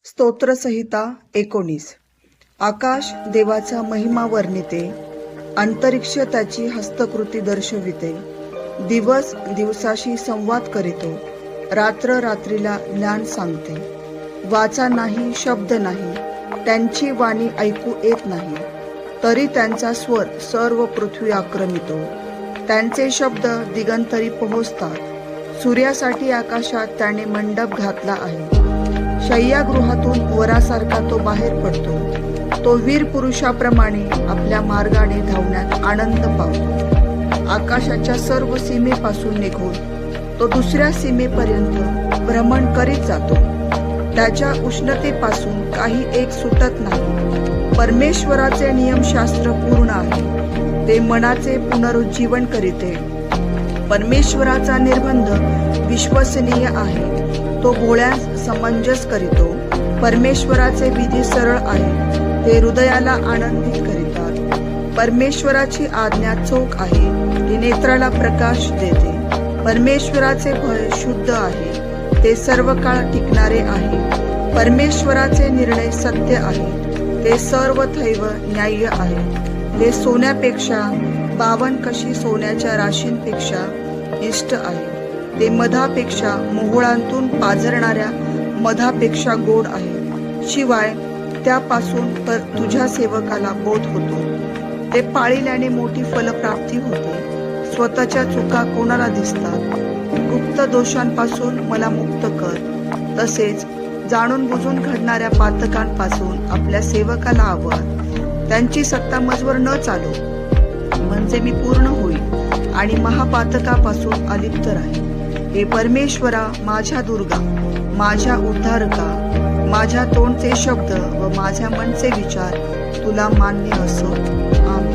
स्तोत्रसंहिता 19. आकाश देवाचा महिमा वर्णिते, अंतरिक्ष त्याची हस्तकृती दर्शविते. दिवस दिवसाशी संवाद करीतो, रात्र रात्रीला ज्ञान सांगते. वाचा नाही, शब्द नाही, त्यांची वाणी ऐकू येत नाही, तरी त्यांचा स्वर सर्व पृथ्वी आक्रमितो. त्यांचे शब्द दिगंतरी पोहोचतात. सूर्यासाठी आकाशात त्याने मंडप घातला आहे. शय्यागृहातून वरासारखा तो बाहेर पडतो. तो वीर पुरुषाप्रमाणे आपल्या मार्गाने धावण्यात आनंद पावतो. आकाशाच्या सर्व सीमेपासून निघून तो दुसऱ्या सीमेपर्यंत भ्रमण करीत जातो. त्याच्या उष्णतेपासून काही एक सुटत नाही. परमेश्वराचे नियमशास्त्र पूर्ण आहे, ते मनाचे पुनरुज्जीवन करीते. परमेश्वराचा निर्बंध विश्वसनीय आहे, तो भोळ्यास समंजस करीतो. परमेश्वराचे विधी सरळ आहे, ते हृदयाला आनंदित करीतात. परमेश्वराची आज्ञा चोख आहे, ती नेत्राला प्रकाश देते. परमेश्वराचे भय शुद्ध आहे, ते सर्व काळ टिकणारे आहे. परमेश्वराचे निर्णय सत्य आहे, ते सर्व थैव न्याय्य आहे. ते सोन्यापेक्षा 52 कशी सोन्याच्या राशींपेक्षा इष्ट आहे. ते मधापेक्षा मोहोळांतून पाझरणाऱ्या मधापेक्षा गोड आहे. शिवाय त्यापासून तर तुझ्या सेवकाला बोध होतो. ते पाळिल्याने मोठी फलप्राप्ती होते. स्वतःच्या चुका कोणाला दिसतात. गुप्त दोषांपासून मला मुक्त कर. तसेच जाणून बुजून घडणाऱ्या पातकांपासून आपल्या सेवकाला आवर. त्यांची सत्ता मजवर न चालू, म्हणजे मी पूर्ण होईल आणि महापातकापासून अलिप्त राहील. हे परमेश्वरा, माझ्या दुर्गा, माझ्या उद्धारका, माझ्या तोंडचे शब्द व माझ्या मनचे विचार तुला मान्य असो. आमेन.